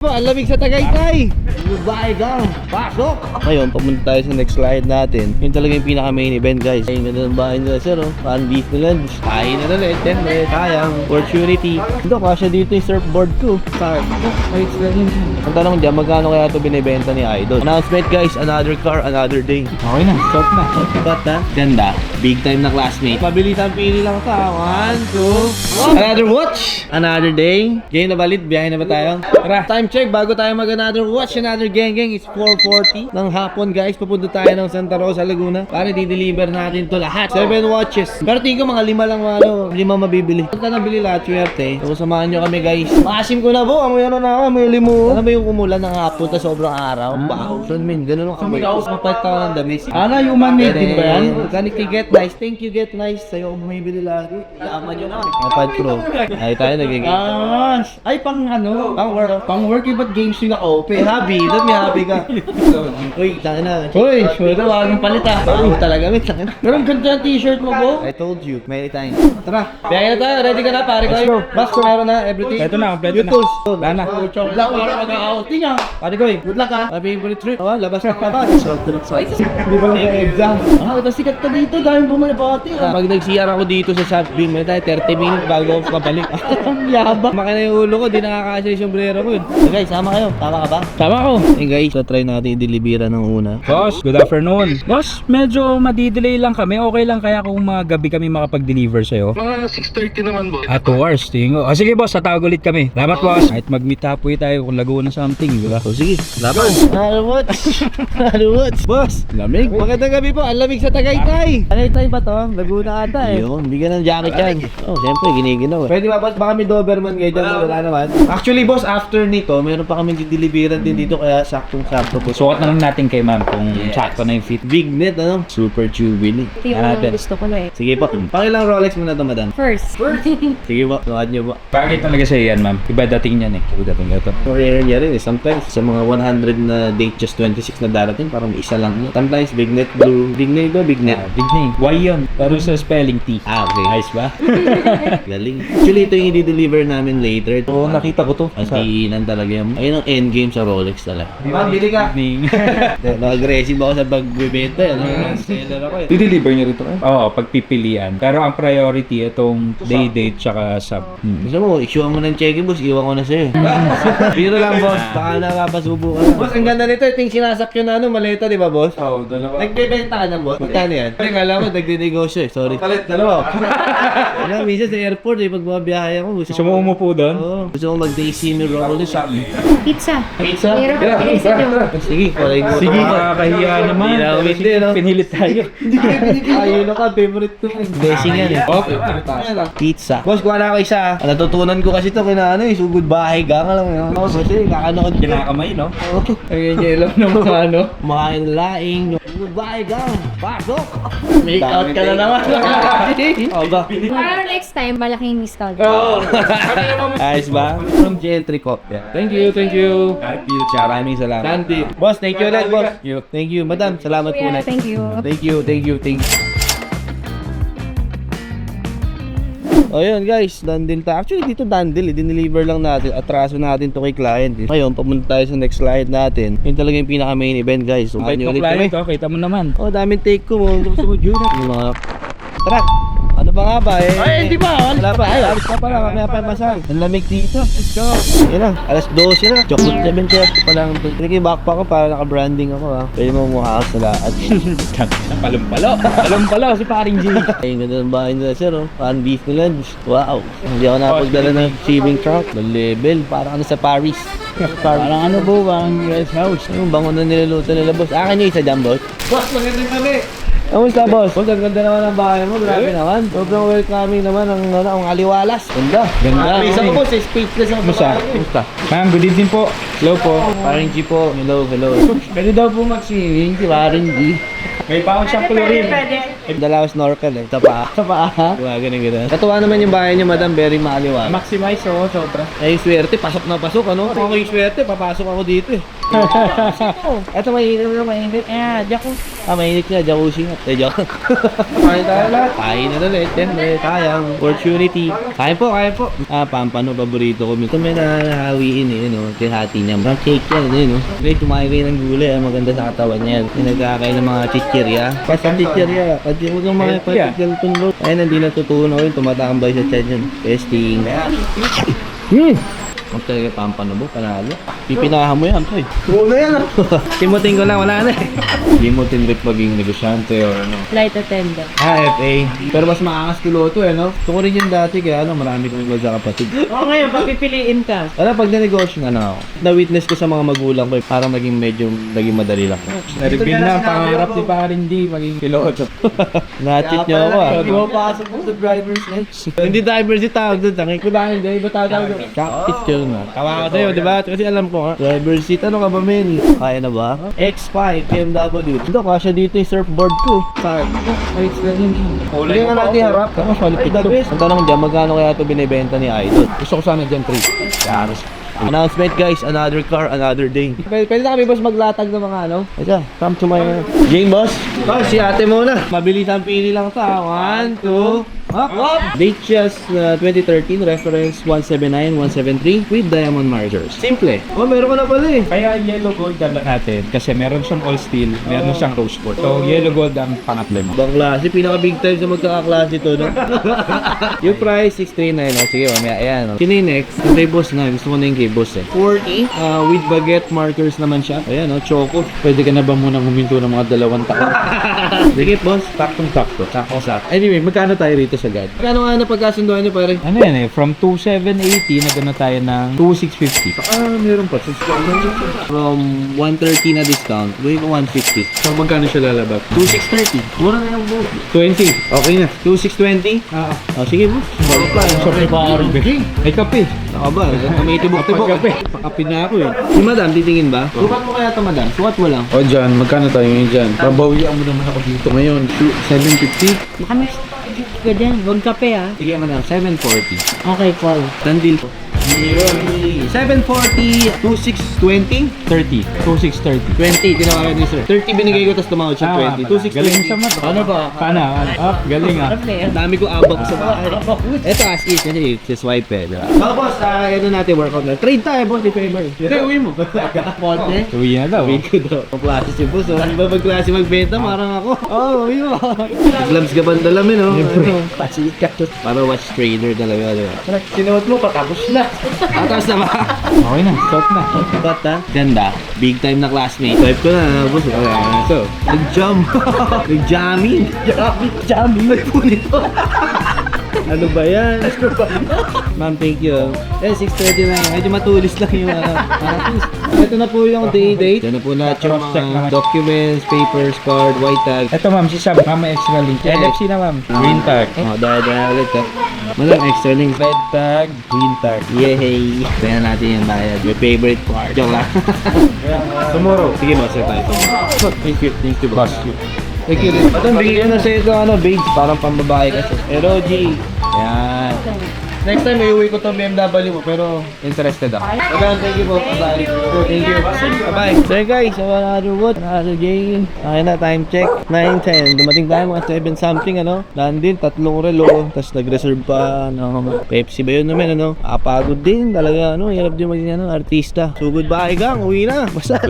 Ang lamig sa Tagaytay! Goodbye gang! Pasok! Ngayon, pumunta tayo sa next slide natin. Yun talaga yung pinaka main event guys. Ayun ganda ng bahay nila sir oh. Fan beef nila. Kain na ulit. Siyempre, sayang. Opportunity. Ito, kasya dito yung surfboard ko. Start. Ang tanong dyan, magkano kaya ito binibenta ni Idol? Announcement guys, another car, another day. Okay na, stop na. Stop na. Ganda. Big time na classmate. Mabilis ang pili lang sa 1, 2, another watch! Another day. Game na balit, biyahe na ba tayo? Tara, time check bago tayo mag another watch, another geng. It's 4:40 ng hapon guys. Papunta tayo ng Santa Rosa, Laguna para di-deliver natin to lahat. 7 watches. Pero tingin ko mga 5 lang lima mabibili. Punta na bili lahat, swerte. So samahan nyo kami guys. Maasim ko na po. Amoy ano na ako, amoy limo. Ano ba yung umulan ng hapon ta sobrang araw? Wow. So min, ganun ang amoy. Mapat ka ng damit. Ana, human made din ba yan? Organic Get Nice. Thank you Get Nice. Sa'yo ako bumibili lagi. Yaman yun ako. Mapad Pro. Ay tayo naging Ay, pang ano? Pang work ba't games yung may hobby. Doon may hobby ka. Uy, tangin na. Uy, sure na, wag mong palit ah. Talaga, may tangin na. Meron ganda yung t-shirt mo po? I told you, many times. Tara, biyahe na tayo. Ready ka na, pare ko. Bas, meron na, everything. Ito na, kompleto na. tools. Wala na. Good luck, para mag-outing ah. Pare ko, good luck ah. Favorite trip. Labas na labas. Hindi ba lang exam? Ito sikat ka dito. Daming bumabati ah. Pag nag-CR ako dito sa Shopee, may tayo 30 minutes bago ako kabalik. Ang yabang. Maka na yung ulo ko, di nakakasya yung sombrero ko yun. So guys, sama kayo. Tama ka ba? Tama ko. Hey guys, so try natin i-delivera ng una. Boss, good afternoon. Boss, medyo madidelay lang kami. Okay lang kaya kung magabi kami makapag-deliver sa'yo? Mga 6:30 naman, boss. 2 hours, tingin ko. Sige boss, tatawag ulit kami. Salamat boss. Kahit mag-meet halfway tayo kung Laguna something, di ba? So sige, laban. What? Boss, lamig. Magandang gabi po. Ang lamig sa Tagaytay. Tagaytay ba to? Laguna ata eh. Yun, bigyan ng jacket yan. Oh, siyempre, giniginaw eh. Pwede ba boss? Baka may Doberman kayo dyan. Wala naman. Actually boss, after nito, meron pa kami dideliveran din dito kaya saktong-sakto po. Sukat na lang natin kay ma'am kung sakto na yung fit. Big net, ano? Super Jubilee. Ito yung gusto ko na eh. Sige po. Pakilang Rolex muna to, madam. First. Sige po, tuwad nyo po. Bagay talaga sa'yo yan ma'am. Iba dating yan eh. Iba dating ito. Rare niya rin eh. Sometimes, sa mga 100 na date, just 26 na darating, parang isa lang. Sometimes, big net blue. Big net ba? Big net. Big name. Y yun. Pero sa spelling T. Okay. Ayos ba? Galing. Actually, ito yung i-deliver namin later. Oo, nakita ko to. Antinan talaga yung... Ayun ang endgame sa Rolex talaga. Ma'am, bili ka! Na-aggressive ako sa pagbibenta. Seller ako eh. I-deliver nyo rito Oo, pagpipilian. Pero ang priority itong day date tsaka sub. Gusto mo, issue mo ng check-in, boss. Iwan ko na sa'yo. Biro lang, boss. Baka nakapasubo ka na. Boss, ang ganda nito. Ito yung sinasakyan na maleta, di ba, boss? Oo, dalawa. Nagbebenta ka na, boss? Magkano yan? Hindi, kala mo, nagde-negosyo eh. Sorry. Palit, dalawa. Yan, minsan sa airport eh, pag bumabiyahe ako. Gusto mo umupo doon? Oo. Gusto ko mag-day semi Rolex. Pizza. Pizza? Meron pa pinisa nyo. Sige, palay mo. Sige, nakakahiya naman. Hindi na umindi, no? Pinilit tayo. Ayun ka, favorite ko. Blessing yan eh. Okay. Pizza. Boss, kuha na ako isa. Natutunan ko kasi ito kina ano eh, sugod bahay gang alam mo yun. Kasi kakanood ko. Kinakamay, no? Ayun niya alam na mga ano. Makain laing. Sugod bahay gang. Pasok! Make out ka na naman. Oga. Para next time, malaking install. Ayos ba? From Gentry Coffee. Thank you, thank you. Maraming salamat. Sandy. Boss, thank you ulit, boss. Thank you. Madam, salamat po Kuya, ulit. thank you. Thank you. O yun guys, dandil tayo. Actually dito dandil, dineliver lang natin. Atraso natin to kay client. Ngayon, pamunta tayo sa next slide natin. Yun talaga yung pinaka main event guys. So, Bait mo client, kita mo naman. Oh, daming take ko mo. Gusto mo June. Yung mga... Tara! Ano pa nga ba eh? Ay, hindi ba? Wala pa. Ay, alis pa pala. Mamaya pa masal. Ang lamig dito. Let's go. Yan na. Alas 12 na. Chocolate 730 pa lang. Pinag backpack ko para naka-branding ako ha. Pwede mo mukha ako sa lahat. Palumpalo si paring G. Ay, ganda ng bahay nila sir oh. Fan beef nila. Wow. Hindi ako nakapagdala ng receiving truck. The level. Parang ano sa Paris. Parang ano po, parang US house. Yung bango na niluluto nila boss. Akin yung isa dyan boss. Boss, magandang kami. Kamusta boss? Boss, ang ganda naman ng bahay mo. Grabe naman. Sobrang welcoming naman ang aliwalas. Ganda. Ganda. Isa ko boss, speechless ako sa bahay. Kumusta? Ma'am, good evening po. Hello po. Parang G po. Hello. Pwede daw po mag-swimming, si Warren G. May baon siyang chlorine. Dalawa snorkel eh. Sa paa. Diba, ganun. Katuwa naman yung bahay niyo, madam. Very maaliwalas. Maximize, sobra. Ay, swerte. Pasok na pasok, ano? Ako yung swerte. Papasok ako dito eh. Ito mainit na mainit. Mainit nga, jacuzzi nga. Joke. Kain tayo lahat. Kain na ulit. Siyempre, sayang. Opportunity. Kain po. Pampano, paborito ko. Ito may nahahawiin no? Kihati niya. Parang cake yan, no? May kumain kayo ng gulay. Maganda sa katawan niya. May nagkakain ng mga chichirya. Kasi chichirya. Pati mo ng mga patigal tunlot. Ayun, hindi natutunan ko yun. Tumatambay sa tiyan yun. Testing. Ang talaga pampano mo, panalo. Pipinahan mo yan, pre. Oo na yan, Timutin ko lang, wala na Hindi mo tinrip maging negosyante or ano. Flight attendant. FA. Pero mas maakas piloto no? Gusto ko rin yun dati kaya marami kong iba sa kapatid. Oo ngayon, pag pipiliin ka. Alam, pag na-negosyo ako, na-witness ko sa mga magulang ko para naging madali lang. Reveal na, pangarap ni Paring D, maging piloto. Na-cheat niyo ako Hindi mo pasok mo sa driver's license. Hindi driver's seat tawag doon. Tangik ko ba? Hindi, iba tawag doon. Cockpit yun Tawa ko sa'yo, di ba? Kasi alam ko driver's seat, ano ka ba, men? Kaya na ba? X5, BMW. Ito, kasya dito yung surfboard ko. Saan? Hindi nga natin harap. Ay, the best. Ang tanong dyan, magkano kaya ito binibenta ni Idol? Gusto ko sana dyan 3. Yaros. Announcement guys, another car, another day. Pwede na kami boss maglatag ng mga ano? Ito, come to my game boss. Oh, si ate muna. Mabilis ang pili lang sa 1, 2, up! Date just 2013, reference 179-173 with diamond markers. Simple. Oh, meron ka na pala eh. Kaya yellow gold ang natin kasi meron siyang all steel, meron siyang rose gold. So yellow gold ang pangatlo mo. Ibang klase, pinaka big time sa magkakaklase ito, no? Yung price, 639, oh. Sige, mamaya, ayan, oh. Sino yung next? Yung kay boss na, gusto ko na yung kay boss eh. 40, with baguette markers naman siya. Ayan, oh, choco. Pwede ka na ba munang huminto ng mga 2 taon? Sige, boss. Taktong-takto. Sakto. Anyway, magkano tayo rito sa guide? Magkano nga na pagkasunduan niyo, pare? Ano yan from 2,780 nagano tayo ng 2,650. Meron pa. From 130 na discount, gawin ko 150. So magkano siya lalabas? 2630. Mura na yung boss. 20. Okay na. 2620? Oh, sige, boss. Balik pa. Sorry pa Ay kape. Naka ba? Kami tibok-tibok. Kape. Pakapin na ako eh. Si madam, titingin ba? Sukat mo kaya ito, madam? Sukat mo lang. O dyan, magkano tayo ngayon dyan? Babawian mo naman ako dito ngayon. 750? Baka may ka dyan. Huwag kape ah. Sige, madam. 740. Okay, call. Tandil po. 740, 2620, 30. 2,630. 20, tinawagan niyo sir. 30 binigay ko, tapos tumawad siya 20. 2620. Galing sa mat. Ano ba? Paano? Galing ah. Ang dami ko abak sa bahay. Ito as is, kasi swipe eh. Diba? Mga boss, ano natin workout na. Trade tayo boss, di favor. Hindi, uwi mo. Ponte. Uwi na daw. Uwi ko daw. Ang klase si boss, ano ba magklase magbenta? Parang ako. Oh, uwi mo. Gloves ka ba ang dalamin, oh? Pasikat ka. Para watch trader talaga, diba? Sinuot mo, patapos na. Atas na ba? Okay na, shot na. Ba't ha? Ganda. Big time na classmate. Swipe ko na, boss. Ito. Nag-jump. Nag-jamming. Jamming. May punit ko. Ano ba yan? Ma'am, thank you. 6:30 lang. Medyo matulis lang yung artist. Ito na po yung date. Ito na po lahat yung mga documents, papers, card, white tag. Ito ma'am, si Sam, mama extra link. NFC na ma'am. Green tag. Dahil ulit ha. Madam, extra link. Red tag, green tag. Yay! Tingnan natin yung bayad. Your favorite part. Joke lang. Tomorrow. Sige, boss. Tayo. Thank you. Thank you, boss. Boss. Thank you. Madam, bigyan na sa ito, beige. Parang pambabae kasi. Pero, G. Yan. Next time, iuwi ko itong BMW mo, pero interested ako. Madam, thank you po. Bye. Thank you. Bye-bye. So guys, so another what? Another game. Okay na, time check. 9:10. Dumating tayo mga 7 something, ano? Daan din, 3 relo. Tapos nag-reserve pa, ano, Pepsi ba yun naman, ano? Apagod din, talaga, ano? Hirap din maging, ano, artista. So goodbye, gang. Uwi na. Basta.